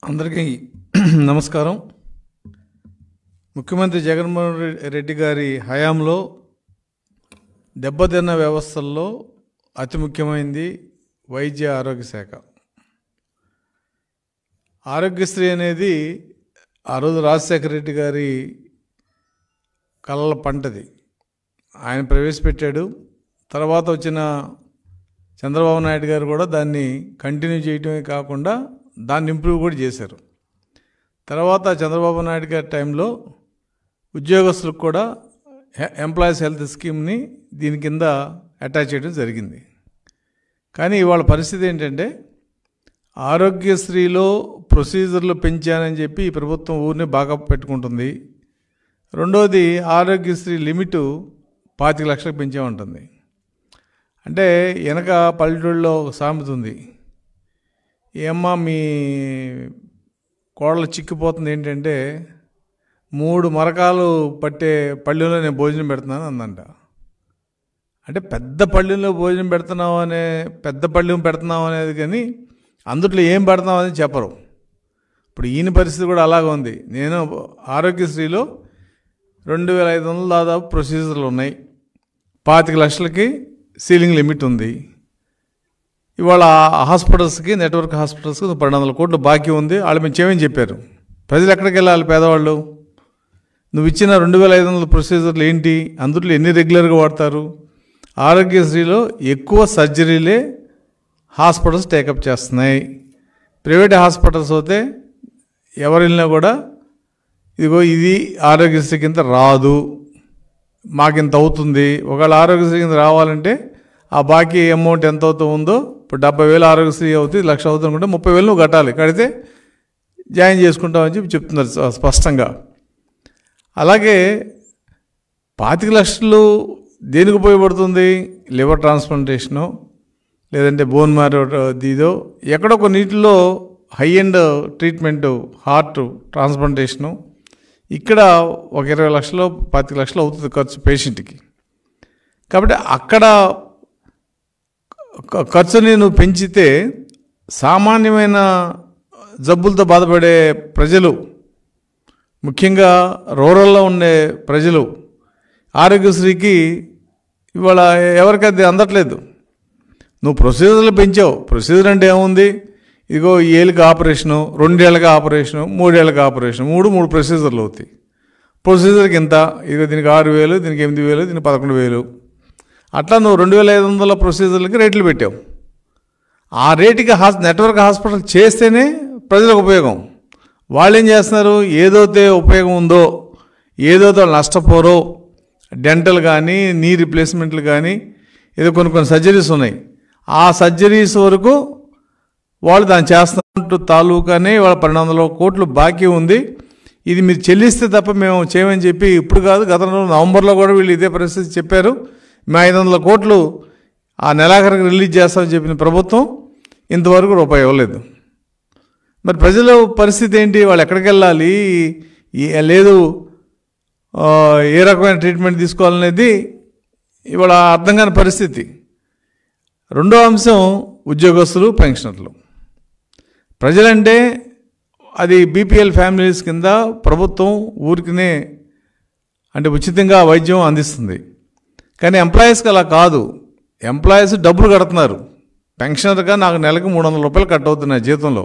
అందరికీ నమస్కారం. ముఖ్యమంత్రి జగన్మోహన్ రెడ్డి గారి హయాంలో దెబ్బతిన్న వ్యవస్థల్లో అతి ముఖ్యమైనది వైద్య ఆరోగ్య శాఖ. ఆరోగ్యశ్రీ అనేది ఆ రోజు రాజశేఖర రెడ్డి గారి కలల పంటది. ఆయన ప్రవేశపెట్టాడు. తర్వాత వచ్చిన చంద్రబాబు నాయుడు గారు కూడా దాన్ని కంటిన్యూ చేయటమే కాకుండా దాన్ని ఇంప్రూవ్ కూడా చేశారు. తర్వాత చంద్రబాబు నాయుడు గారి టైంలో ఉద్యోగస్తులకు కూడా ఎంప్లాయీస్ హెల్త్ స్కీమ్ని దీని కింద అటాచ్ చేయడం జరిగింది. కానీ ఇవాళ పరిస్థితి ఏంటంటే ఆరోగ్యశ్రీలో ప్రొసీజర్లు పెంచానని చెప్పి ఈ ప్రభుత్వం ఊరిని బాగా పెట్టుకుంటుంది. రెండోది ఆరోగ్యశ్రీ లిమిటు 25 లక్షలకు పెంచామంటుంది. అంటే వెనక పల్లెటూళ్ళలో ఒక సామెత ఉంది, ఏమ్మా మీ కోడలు చిక్కిపోతుంది ఏంటంటే 3 మరకాలు పట్టే పళ్ళెంలో నేను భోజనం పెడుతున్నాను అందంట. అంటే పెద్ద పళ్ళెంలో భోజనం పెడుతున్నావు అనేది కానీ అందుట్లో ఏం పెడతాం అనేది చెప్పరు. ఇప్పుడు ఈయన పరిస్థితి కూడా అలాగే ఉంది. నేను ఆరోగ్యశ్రీలో 2500 దాదాపు ప్రొసీజర్లు ఉన్నాయి. 25 లక్షలకి సీలింగ్ లిమిట్ ఉంది. ఇవాళ హాస్పిటల్స్కి, నెట్వర్క్ హాస్పిటల్స్కి 1200 కోట్లు బాకీ ఉంది. వాళ్ళు మేము చేయమని చెప్పారు. ప్రజలు ఎక్కడికి వెళ్ళాలి? పేదవాళ్ళు. నువ్వు ఇచ్చిన 2500 ప్రొసీజర్లు ఏంటి? అందులో ఎన్ని రెగ్యులర్గా వాడతారు? ఆరోగ్యశ్రీలో ఎక్కువ సర్జరీలే హాస్పిటల్స్ టేకప్ చేస్తున్నాయి. ప్రైవేట్ హాస్పిటల్స్ అయితే ఎవరు వెళ్ళినా కూడా ఇదిగో ఇది ఆరోగ్యశ్రీ కింద రాదు, మాకింత అవుతుంది. ఒకవేళ ఆరోగ్యశ్రీ కింద రావాలంటే ఆ బాకీ అమౌంట్ ఎంత అవుతుందో, ఇప్పుడు 70,000 ఆరోగ్యశ్రీ అవుతుంది, 1,00,000 అవుతుంది అనుకుంటే 30,000 నువ్వు కట్టాలి. కడితే జాయిన్ చేసుకుంటామని చెప్పి చెప్తున్నారు స్పష్టంగా. అలాగే 25 లక్షలు దేనికి ఉపయోగపడుతుంది? లివర్ ట్రాన్స్ప్లాంటేషను, లేదంటే బోన్ మ్యారో ఇదో, ఎక్కడో కొన్నిటిలో high end treatment, heart transplantation, ఇక్కడ ఒక 20 లక్షలు 25 లక్షలు అవుతుంది ఖర్చు పేషెంట్కి. కాబట్టి అక్కడ ఖర్చుని నువ్వు పెంచితే సామాన్యమైన జబ్బులతో బాధపడే ప్రజలు, ముఖ్యంగా రూరల్లో ఉండే ప్రజలు ఆరోగ్యశ్రీకి ఇవాళ ఎవరికైతే అందట్లేదు. నువ్వు ప్రొసీజర్లు పెంచావు. ప్రొసీజర్ అంటే ఏముంది? ఇదిగో 1 ఏళ్ళకి ఆపరేషను, 2 ఏళ్ళకి ఆపరేషను, 3 ఏళ్ళకి ఆపరేషను, 3 ప్రొసీజర్లు అవుతాయి. ప్రొసీజర్కి ఎంత? ఇదిగో దీనికి 6,000, దీనికి 8,000, దీనికి 11,000. అట్లా నువ్వు 2,500 ప్రొసీజర్లకి రేట్లు పెట్టావు. ఆ రేటుకి నెట్వర్క్ హాస్పిటల్ చేస్తేనే ప్రజలకు ఉపయోగం. వాళ్ళు ఏం చేస్తున్నారు? ఏదైతే ఉపయోగం ఉందో, ఏదైతే వాళ్ళు నష్టపోరో, డెంటల్ కానీ, నీ రిప్లేస్మెంట్లు కానీ, ఏదో కొన్ని సర్జరీస్ ఉన్నాయి, ఆ సర్జరీస్ వరకు వాళ్ళు దాన్ని చేస్తున్నట్టు తాలూకానే వాళ్ళ 1200 కోట్లు బాకీ ఉంది. ఇది మీరు చెల్లిస్తే తప్ప మేము చేయమని చెప్పి ఇప్పుడు కాదు, గతంలో నవంబర్లో కూడా వీళ్ళు ఇదే పరిస్థితి చెప్పారు. మేము 500 కోట్లు ఆ నెలాఖరికి రిలీజ్ చేస్తామని చెప్పిన ప్రభుత్వం ఇంతవరకు రూపాయి ఇవ్వలేదు. మరి ప్రజల పరిస్థితి ఏంటి? వాళ్ళు ఎక్కడికి వెళ్ళాలి? లేదు ఏ రకమైన ట్రీట్మెంట్ తీసుకోవాలనేది ఇవాళ అర్థం కాని పరిస్థితి. రెండో అంశం ఉద్యోగస్తులు, పెన్షనర్లు. ప్రజలంటే అది బీపీఎల్ ఫ్యామిలీస్ కింద ప్రభుత్వం ఊరికినే అంటే ఉచితంగా వైద్యం అందిస్తుంది. కానీ ఎంప్లాయీస్కి అలా కాదు. ఎంప్లాయీస్ డబ్బులు కడుతున్నారు. పెన్షనర్గా నాకు నెలకు 300 రూపాయలు కట్ అవుతున్నాయి జీతంలో.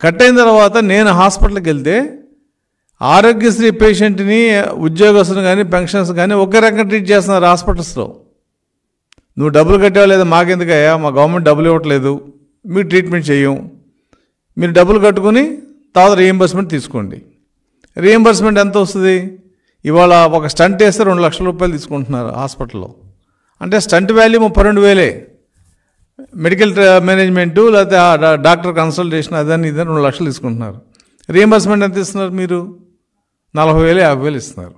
కట్ అయిన తర్వాత నేను హాస్పిటల్కి వెళ్తే ఆరోగ్యశ్రీ పేషెంట్ని, ఉద్యోగస్తుని కానీ, పెన్షనర్స్ కానీ ఒకే రకంగా ట్రీట్ చేస్తున్నారు హాస్పిటల్స్లో. నువ్వు డబ్బులు కట్టావా లేదా మాకెందుకయ్యా, మా గవర్నమెంట్ డబ్బులు ఇవ్వట్లేదు, మీకు ట్రీట్మెంట్ చేయం, మీరు డబ్బులు కట్టుకుని తర్వాత రీయింబర్స్మెంట్ తీసుకోండి. రీయింబర్స్మెంట్ ఎంత వస్తుంది? ఇవాళ ఒక స్టంట్ వేస్తే 2 లక్షల రూపాయలు తీసుకుంటున్నారు హాస్పిటల్లో. అంటే స్టంట్ వాల్యూ 32,000. మెడికల్ మేనేజ్మెంటు లేకపోతే డాక్టర్ కన్సల్టేషన్ అదని ఇదని 2 లక్షలు తీసుకుంటున్నారు. రీయింబర్స్మెంట్ ఎంత ఇస్తున్నారు మీరు? 40,000, 50,000 ఇస్తున్నారు.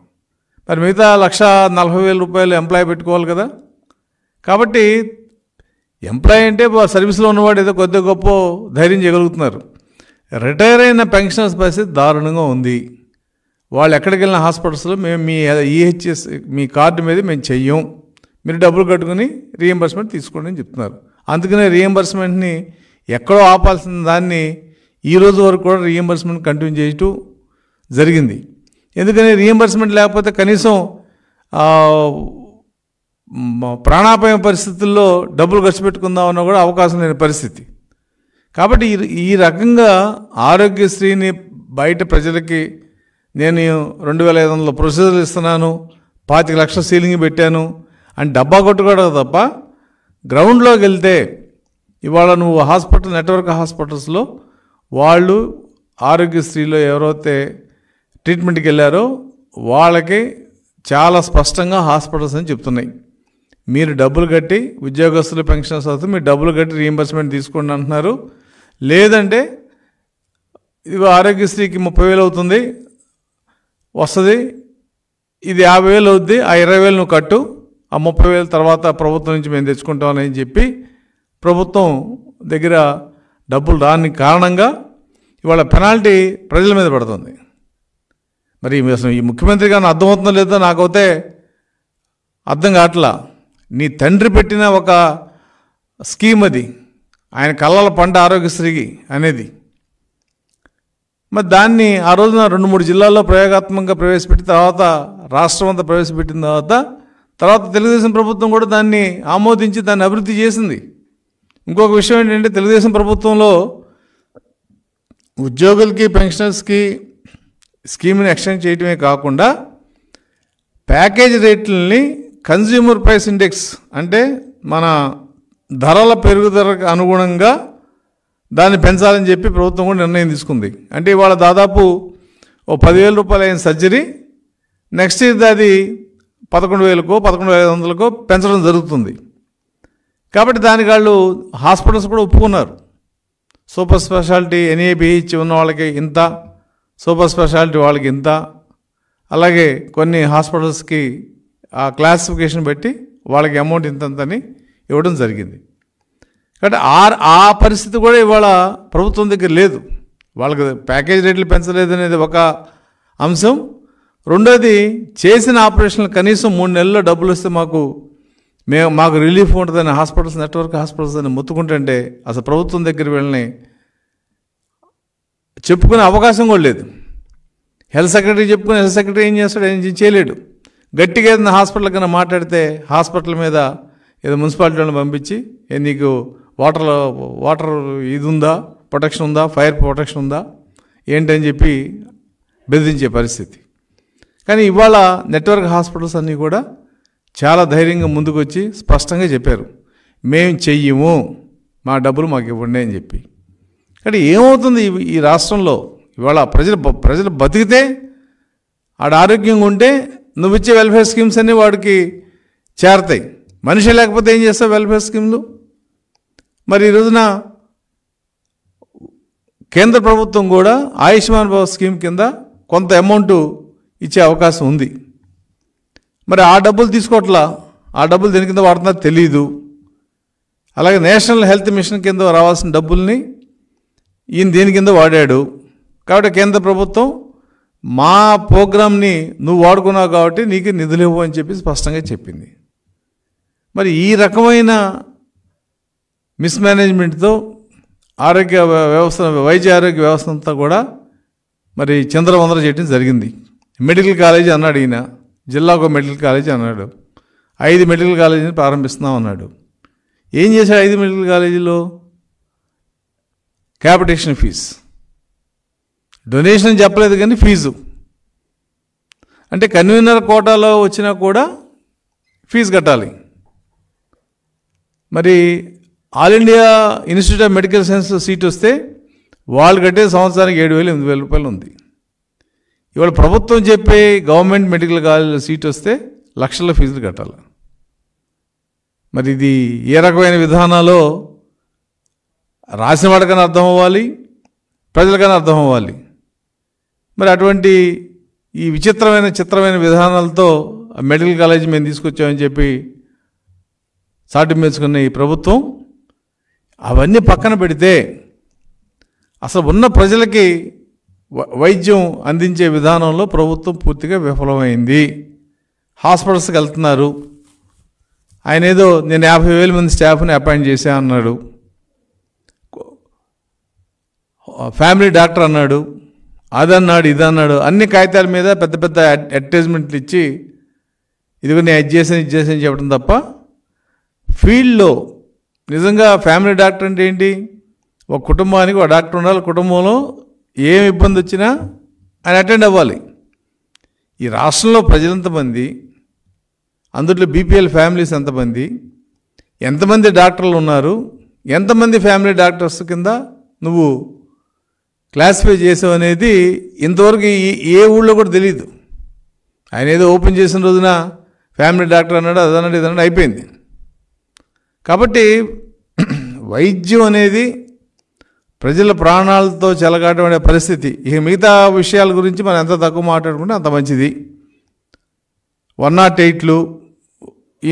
మరి మిగతా 1,40,000 రూపాయలు ఎంప్లాయీ పెట్టుకోవాలి కదా. కాబట్టి ఎంప్లాయీ అంటే సర్వీస్లో ఉన్నవాడు ఏదో కొద్ది గొప్ప ధైర్యం చేయగలుగుతున్నారు. రిటైర్ అయిన పెన్షనర్స్ పరిస్థితి దారుణంగా ఉంది. వాళ్ళు ఎక్కడికి వెళ్ళిన హాస్పిటల్స్లో మేము మీ ఈహెచ్ఎస్ మీ కార్డు మీద మేము చెయ్యం, మీరు డబ్బులు కట్టుకుని రీయింబర్స్మెంట్ తీసుకోండి అని చెప్తున్నారు. అందుకనే రీయింబర్స్మెంట్ని ఎక్కడో ఆపాల్సిన దాన్ని ఈ రోజు వరకు కూడా రీఎంబర్స్మెంట్ కంటిన్యూ చేయటం జరిగింది. ఎందుకని రీఎంబర్స్మెంట్ లేకపోతే కనీసం ప్రాణాపాయం పరిస్థితుల్లో డబ్బులు ఖర్చు పెట్టుకుందామన్నా కూడా అవకాశం లేని పరిస్థితి. కాబట్టి ఈ రకంగా ఆరోగ్యశ్రీని బయట ప్రజలకి నేను 2,500 ప్రొసీజర్లు ఇస్తున్నాను, 25 లక్షల సీలింగ్ పెట్టాను అని డబ్బా కొట్టుకోవడం తప్ప గ్రౌండ్లోకి వెళ్తే ఇవాళ నువ్వు హాస్పిటల్ నెట్వర్క్ హాస్పిటల్స్లో వాళ్ళు ఆరోగ్యశ్రీలో ఎవరైతే ట్రీట్మెంట్కి వెళ్ళారో వాళ్ళకి చాలా స్పష్టంగా హాస్పిటల్స్ అని చెప్తున్నాయి, మీరు డబ్బులు కట్టి ఉద్యోగస్తులు పెన్షన్స్ అవుతుంది, మీరు డబ్బులు కట్టి రీఎంబర్స్మెంట్ తీసుకోండి అంటున్నారు. లేదంటే ఇది ఆరోగ్యశ్రీకి 30,000 అవుతుంది వస్తుంది, ఇది 50,000 అవుద్ది, ఆ 20,000 నువ్వు కట్టు, ఆ 30,000 తర్వాత ప్రభుత్వం నుంచి మేము తెచ్చుకుంటామని చెప్పి ప్రభుత్వం దగ్గర డబ్బులు రాని కారణంగా ఇవాళ పెనాల్టీ ప్రజల మీద పడుతుంది. మరి అసలు ఈ ముఖ్యమంత్రి గారిని అర్థమవుతుందో లేదో నాకైతే అర్థం కావట్లా. నీ తండ్రి పెట్టిన ఒక స్కీమ్ అది, ఆయన కళ్ళల పంట ఆరోగ్యశ్రీకి అనేది. మరి దాన్ని ఆ రోజున 2-3 జిల్లాల్లో ప్రయోగాత్మకంగా ప్రవేశపెట్టిన తర్వాత రాష్ట్రం అంతా ప్రవేశపెట్టిన తర్వాత తెలుగుదేశం ప్రభుత్వం కూడా దాన్ని ఆమోదించి దాన్ని అభివృద్ధి చేసింది. ఇంకొక విషయం ఏంటంటే తెలుగుదేశం ప్రభుత్వంలో ఉద్యోగులకి పెన్షనర్స్కి స్కీమ్ని ఎక్స్టెండ్ చేయటమే కాకుండా ప్యాకేజ్ రేట్లని కన్జ్యూమర్ ప్రైస్ ఇండెక్స్ అంటే మన ధరల పెరుగుదలకు అనుగుణంగా దాన్ని పెంచాలని చెప్పి ప్రభుత్వం కూడా నిర్ణయం తీసుకుంది. అంటే ఇవాళ దాదాపు 10,000 రూపాయలు అయిన సర్జరీ నెక్స్ట్ ఇయర్ అది 11,000కో 11,500కో పెంచడం జరుగుతుంది. కాబట్టి దానికి వాళ్ళు హాస్పిటల్స్ కూడా ఒప్పుకున్నారు. సూపర్ స్పెషాలిటీ ఎన్ఏబిహెచ్ ఉన్న వాళ్ళకి ఇంత, సూపర్ స్పెషాలిటీ వాళ్ళకి ఇంత, అలాగే కొన్ని హాస్పిటల్స్కి ఆ క్లాసిఫికేషన్ బట్టి వాళ్ళకి అమౌంట్ ఇంతంతని ఇవ్వడం జరిగింది. కాబట్టి ఆ పరిస్థితి కూడా ఇవాళ ప్రభుత్వం దగ్గర లేదు. వాళ్ళకి ప్యాకేజ్ రేట్లు పెంచలేదు అనేది ఒక అంశం. రెండోది, చేసిన ఆపరేషన్లు కనీసం 3 నెలల్లో డబ్బులు వస్తే మాకు రిలీఫ్ ఉంటుందని హాస్పిటల్స్ నెట్వర్క్ హాస్పిటల్స్ అని మొత్తుకుంటుంటే అసలు ప్రభుత్వం దగ్గర వీళ్ళని చెప్పుకునే అవకాశం కూడా లేదు. హెల్త్ సెక్రటరీ చెప్పుకుని హెల్త్ సెక్రటరీ ఏం చేస్తాడు, ఏం చేయలేడు. గట్టిగా ఏదైనా హాస్పిటల్ కన్నా మాట్లాడితే హాస్పిటల్ మీద ఏదో మున్సిపాలిటీ వాళ్ళని పంపించి నీకు వాటర్ ఇది ఉందా, ప్రొటెక్షన్ ఉందా, ఫైర్ ప్రొటెక్షన్ ఉందా ఏంటని చెప్పి బెదిరించే పరిస్థితి. కానీ ఇవాళ నెట్వర్క్ హాస్పిటల్స్ అన్నీ కూడా చాలా ధైర్యంగా ముందుకు వచ్చి స్పష్టంగా చెప్పారు, మేము చెయ్యము, మా డబ్బులు మాకు ఇవ్వండి అని చెప్పి. కానీ ఏమవుతుంది ఈ రాష్ట్రంలో ఇవాళ ప్రజలు బతికితే ఆడ ఆరోగ్యంగా ఉంటే నువ్వు ఇచ్చే వెల్ఫేర్ స్కీమ్స్ అన్నీ వాడికి చేరతాయి. మనిషి లేకపోతే ఏం చేస్తావు వెల్ఫేర్ స్కీమ్లు? మరి ఈ రోజున కేంద్ర ప్రభుత్వం కూడా ఆయుష్మాన్ భారత్ స్కీమ్ కింద కొంత అమౌంట్ ఇచ్చే అవకాశం ఉంది. మరి ఆ డబ్బులు తీసుకోవట్లా, ఆ డబ్బులు దేని కింద వాడుతున్నా తెలియదు. అలాగే నేషనల్ హెల్త్ మిషన్ కింద రావాల్సిన డబ్బుల్ని ఈయన దేని కింద వాడాడు. కాబట్టి కేంద్ర ప్రభుత్వం మా ప్రోగ్రామ్ని నువ్వు వాడుకున్నావు కాబట్టి నీకు నిధులు ఇవ్వు అని చెప్పి స్పష్టంగా చెప్పింది. మరి ఈ రకమైన మిస్మేనేజ్మెంట్తో ఆరోగ్య వ్యవస్థ, వైద్య ఆరోగ్య వ్యవస్థ అంతా కూడా మరి చిందరవందర చేయడం జరిగింది. మెడికల్ కాలేజీ అన్నాడు ఈయన, జిల్లాకు మెడికల్ కాలేజీ అన్నాడు, 5 మెడికల్ కాలేజీని ప్రారంభిస్తున్నాం అన్నాడు. ఏం చేశాడు 5 మెడికల్ కాలేజీలో? క్యాపిటేషన్ ఫీజు, డొనేషన్ చెప్పలేదు కానీ ఫీజు అంటే కన్వీనర్ కోటాలో వచ్చినా కూడా ఫీజు కట్టాలి. మరి all India institute of medical science seat వస్తే వాళ్ళు కట్టే సంవత్సరానికి 7,000 8,000 రూపాయలు ఉంది. ఇవాళ ప్రభుత్వం చెప్పే గవర్నమెంట్ మెడికల్ కాలేజీలో సీట్ వస్తే లక్షల ఫీజులు కట్టాలి. మరి ఇది ఏ రకమైన విధానాలో రాసిన వాడికైనా అర్థం అవ్వాలి, ప్రజలకైనా అర్థం అవ్వాలి. మరి అటువంటి ఈ చిత్రమైన విధానాలతో మెడికల్ కాలేజీ మేము తీసుకొచ్చామని చెప్పి సాటి మెచ్చుకున్న ఈ ప్రభుత్వం అవన్నీ పక్కన పెడితే అసలు ఉన్న ప్రజలకి వైద్యం అందించే విధానంలో ప్రభుత్వం పూర్తిగా విఫలమైంది. హాస్పిటల్స్కి వెళ్తున్నారు, ఆయన ఏదో నేను 50,000 మంది స్టాఫ్ని అపాయింట్ చేశా అన్నాడు. ఫ్యామిలీ డాక్టర్ అన్నాడు, అదన్నాడు, ఇదన్నాడు. అన్ని కాగితాల మీద పెద్ద పెద్ద అడ్వర్టైజ్మెంట్లు ఇచ్చి ఇదిగో నేను ఇది చేసాను చెప్పడం తప్ప ఫీల్డ్లో నిజంగా ఫ్యామిలీ డాక్టర్ అంటే ఏంటి? ఒక కుటుంబానికి ఒక డాక్టర్ ఉండాలి. కుటుంబంలో ఏం ఇబ్బంది వచ్చినా ఆయన అటెండ్ అవ్వాలి. ఈ రాష్ట్రంలో ప్రజలంతమంది, అందులో బీపీఎల్ ఫ్యామిలీస్ ఎంతమంది డాక్టర్లు ఉన్నారు, ఎంతమంది ఫ్యామిలీ డాక్టర్స్ కింద నువ్వు క్లాసిఫై చేసావు అనేది ఇంతవరకు ఏ ఊళ్ళో కూడా తెలియదు. ఆయన ఏదో ఓపెన్ చేసిన రోజున ఫ్యామిలీ డాక్టర్ అన్నాడు, అదన్నాడు, ఇదన్నాడు, అయిపోయింది. కాబట్టి వైద్యం అనేది ప్రజల ప్రాణాలతో చెలగాటం పరిస్థితి. ఇక మిగతా విషయాల గురించి మనం ఎంత తక్కువ మాట్లాడుకుంటే అంత మంచిది. 108లు ఈ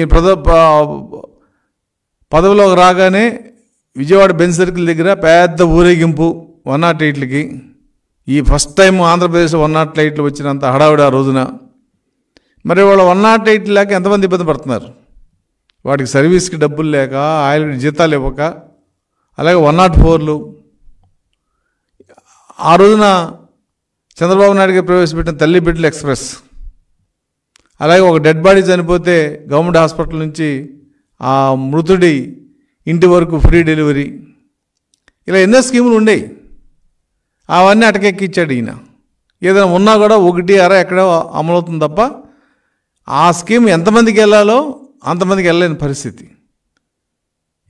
పదవిలోకి రాగానే విజయవాడ బెంచ్ సర్కిల్ దగ్గర పెద్ద ఊరేగింపు 108లకి. ఈ ఫస్ట్ టైం ఆంధ్రప్రదేశ్లో 108లు వచ్చినంత హడావుడి ఆ రోజున. మరి వాళ్ళ 108 లేక ఎంతమంది ఇబ్బంది పడుతున్నారు? వాటికి సర్వీస్కి డబ్బులు లేక, ఆయిల్ జీతాలు ఇవ్వక, అలాగే 104లు. ఆ రోజున చంద్రబాబు నాయుడు గారు ప్రవేశపెట్టిన తల్లి బిడ్డల ఎక్స్ప్రెస్, అలాగే ఒక డెడ్ బాడీ చనిపోతే గవర్నమెంట్ హాస్పిటల్ నుంచి ఆ మృతుడి ఇంటి వరకు ఫ్రీ డెలివరీ, ఇలా ఎన్నో స్కీములు ఉండేవి. అవన్నీ అటకెక్కిచ్చాడు ఈయన. ఏదైనా ఉన్నా కూడా 1 ఎక్కడో అమలవుతుంది తప్ప ఆ స్కీమ్ ఎంతమందికి వెళ్ళాలో అంతమందికి వెళ్ళలేని పరిస్థితి.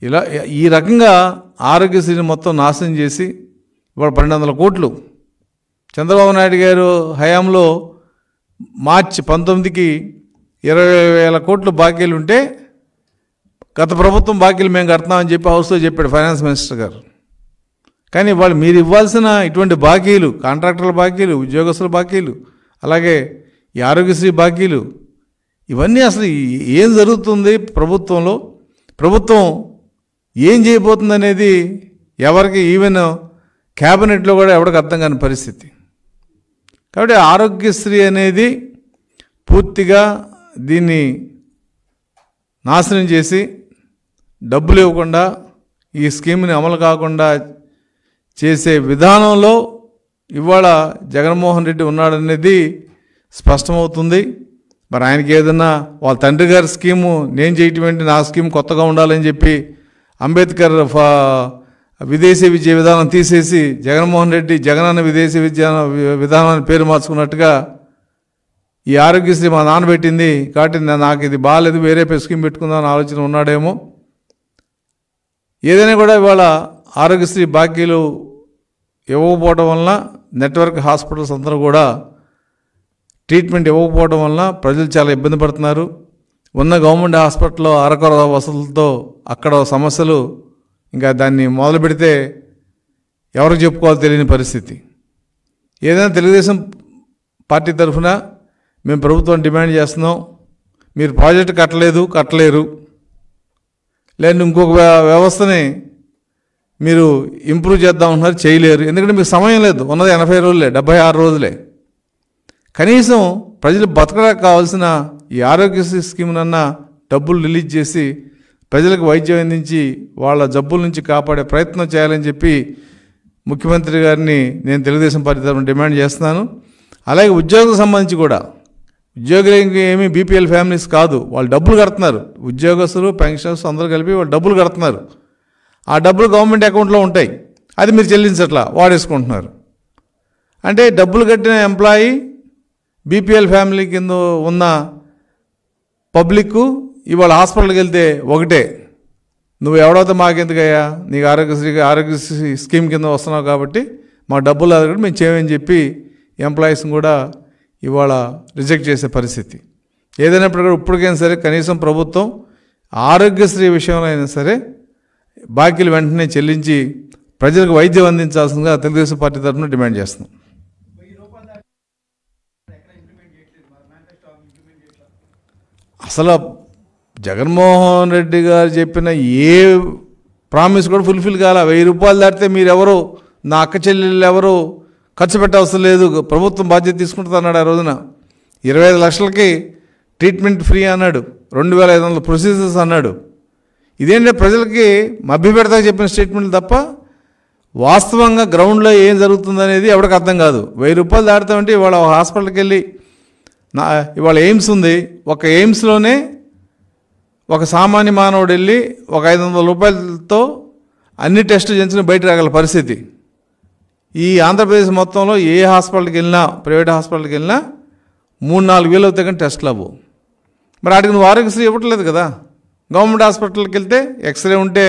ఇలా ఈ రకంగా ఆరోగ్యశ్రీని మొత్తం నాశనం చేసి ఇవాళ 1200 కోట్లు చంద్రబాబు నాయుడు గారు హయాంలో మార్చి 19కి 20,000 కోట్లు బాకీలు ఉంటే గత ప్రభుత్వం బాకీలు మేము కడతామని చెప్పి హౌస్లో చెప్పాడు ఫైనాన్స్ మినిస్టర్ గారు. కానీ వాళ్ళు మీరు ఇవ్వాల్సిన ఇటువంటి బాకీలు, కాంట్రాక్టర్ల బాకీలు, ఉద్యోగస్తుల బాకీలు, అలాగే ఈ ఆరోగ్యశ్రీ బాకీలు, ఇవన్నీ అసలు ఏం జరుగుతుంది ప్రభుత్వంలో, ప్రభుత్వం ఏం చేయబోతుంది అనేది ఎవరికి, ఈవెన్ క్యాబినెట్లో కూడా ఎవరికి అర్థం కాని పరిస్థితి. కాబట్టి ఆరోగ్యశ్రీ అనేది పూర్తిగా దీన్ని నాశనం చేసి డబ్బులు ఇవ్వకుండా ఈ స్కీమ్ని అమలు కాకుండా చేసే విధానంలో ఇవాళ జగన్మోహన్ రెడ్డి ఉన్నాడనేది స్పష్టమవుతుంది. మరి ఆయనకి ఏదన్నా వాళ్ళ తండ్రి గారి స్కీము నేను చేయటం ఏంటి, నా స్కీమ్ కొత్తగా ఉండాలని చెప్పి అంబేద్కర్ విదేశీ విద్య విధానం తీసేసి జగన్మోహన్ రెడ్డి జగనన్న విదేశీ విధానాన్ని పేరు మార్చుకున్నట్టుగా ఈ ఆరోగ్యశ్రీ మా నాన్న పెట్టింది కాబట్టి నాకు ఇది బాగాలేదు, వేరే స్కీమ్ పెట్టుకుందామని ఆలోచన ఉన్నాడేమో. ఏదైనా కూడా ఇవాళ ఆరోగ్యశ్రీ బాకీలు ఇవ్వకపోవడం వలన నెట్వర్క్ హాస్పిటల్స్ అందరూ కూడా ట్రీట్మెంట్ ఇవ్వకపోవడం వలన ప్రజలు చాలా ఇబ్బంది పడుతున్నారు. ఉన్న గవర్నమెంట్ హాస్పిటల్లో అరకొర వసతులతో అక్కడ సమస్యలు ఇంకా దాన్ని మొదలు పెడితే ఎవరికి చెప్పుకోవాలో తెలియని పరిస్థితి. ఏదైనా తెలుగుదేశం పార్టీ తరఫున మేము ప్రభుత్వం డిమాండ్ చేస్తున్నాం, మీరు ప్రాజెక్టు కట్టలేరు, లేదా ఇంకొక వ్యవస్థని మీరు ఇంప్రూవ్ చేద్దామంటున్నారు, చేయలేరు. ఎందుకంటే మీకు సమయం లేదు, ఉన్నది 80 రోజులే, 76 రోజులే. కనీసం ప్రజలు బతకడానికి కావాల్సిన ఈ ఆరోగ్యశ్రీ స్కీమ్నన్నా డబ్బులు రిలీజ్ చేసి ప్రజలకు వైద్యం అందించి వాళ్ళ జబ్బుల నుంచి కాపాడే ప్రయత్నం చేయాలని చెప్పి ముఖ్యమంత్రి గారిని నేను తెలుగుదేశం పార్టీ తరఫున డిమాండ్ చేస్తున్నాను. అలాగే ఉద్యోగులకు సంబంధించి కూడా, ఉద్యోగులు ఏమీ బీపీఎల్ ఫ్యామిలీస్ కాదు, వాళ్ళు డబ్బులు కడుతున్నారు. ఉద్యోగస్తులు, పెన్షనర్స్ అందరూ కలిపి వాళ్ళు డబ్బులు కడుతున్నారు. ఆ డబ్బులు గవర్నమెంట్ అకౌంట్లో ఉంటాయి, అది మీరు చెల్లించట్లా, వాడేసుకుంటున్నారు. అంటే డబ్బులు కట్టిన ఎంప్లాయీ బీపీఎల్ ఫ్యామిలీ కింద ఉన్న పబ్లిక్ ఇవాళ హాస్పిటల్కి వెళ్తే ఒకటే, నువ్వు ఎవడైతే మాకెందుకయ్యా, నీకు ఆరోగ్యశ్రీ స్కీమ్ కింద వస్తున్నావు కాబట్టి మా డబ్బులు అది కూడా మేము చేయమని చెప్పి ఎంప్లాయీస్ని కూడా ఇవాళ రిజెక్ట్ చేసే పరిస్థితి. ఏదైనప్పుడు కూడా ఇప్పటికైనా సరే కనీసం ప్రభుత్వం ఆరోగ్యశ్రీ విషయంలో అయినా సరే బాకీలు వెంటనే చెల్లించి ప్రజలకు వైద్యం అందించాల్సిందిగా తెలుగుదేశం పార్టీ తరఫున డిమాండ్ చేస్తున్నాం. అసలు జగన్మోహన్ రెడ్డి గారు చెప్పిన ఏ ప్రామిస్ కూడా ఫుల్ఫిల్ కాల. 1000 రూపాయలు దాటితే మీరెవరు, నా అక్క చెల్లెళ్ళు ఎవరు ఖర్చు పెట్టవసరం లేదు, ప్రభుత్వం బాధ్యత తీసుకుంటుంది అన్నాడు. ఆ రోజున 25 లక్షలకి ట్రీట్మెంట్ ఫ్రీ అన్నాడు, 2500 ప్రొసీజర్స్ అన్నాడు. ఇదేంటే ప్రజలకి మభ్యపెడతా చెప్పిన స్టేట్మెంట్లు తప్ప వాస్తవంగా గ్రౌండ్లో ఏం జరుగుతుందనేది ఎవరికి అర్థం కాదు. 1000 రూపాయలు దాటుతామంటే ఇవాళ హాస్పిటల్కి వెళ్ళి ఇవాళ ఎయిమ్స్ ఉంది, ఒక ఎయిమ్స్లోనే ఒక సామాన్య మానవుడు వెళ్ళి ఒక 500 రూపాయలతో అన్ని టెస్టులు చేయించుకుని బయట రాగల పరిస్థితి. ఈ ఆంధ్రప్రదేశ్ మొత్తంలో ఏ హాస్పిటల్కి వెళ్ళినా, ప్రైవేట్ హాస్పిటల్కి వెళ్ళినా 3-4 వేలు అవుతాయి కానీ టెస్టులు అవ్వవు. మరి వాటికి నువ్వు ఆరోగ్యశ్రీ ఇవ్వట్లేదు కదా. గవర్నమెంట్ హాస్పిటల్కి వెళ్తే ఎక్స్రే ఉంటే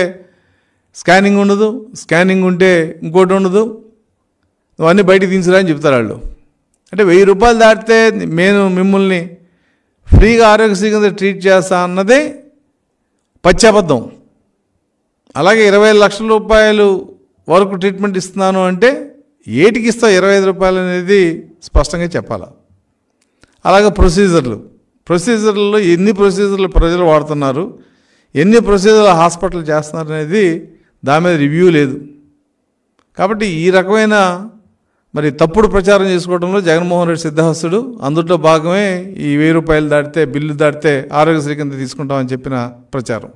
స్కానింగ్ ఉండదు, స్కానింగ్ ఉంటే ఇంకోటి ఉండదు, నువ్వు అన్నీ బయటికి తీసిరా అని చెప్తారు వాళ్ళు. అంటే 1000 రూపాయలు దాటితే నేను మిమ్మల్ని ఫ్రీగా ఆరోగ్యశ్రీ కింద ట్రీట్ చేస్తా అన్నదే పచ్చాబద్ధం. అలాగే 25 లక్షల రూపాయలు వరకు ట్రీట్మెంట్ ఇస్తున్నాను అంటే ఏటికి ఇస్తావు 25 రూపాయలు అనేది స్పష్టంగా చెప్పాలి. అలాగే ప్రొసీజర్లలో ఎన్ని ప్రొసీజర్లు ప్రజలు వాడుతున్నారు, ఎన్ని ప్రొసీజర్లు హాస్పిటల్ చేస్తున్నారు అనేది దాని మీద రివ్యూ లేదు. కాబట్టి ఈ రకమైన మరి తప్పుడు ప్రచారం చేసుకోవడంలో జగన్మోహన్ రెడ్డి సిద్ధహస్తుడు. అందులో భాగమే ఈ 1000 రూపాయలు దాటితే, బిల్లు దాటితే ఆరోగ్యశ్రీ కింద తీసుకుంటామని చెప్పిన ప్రచారం.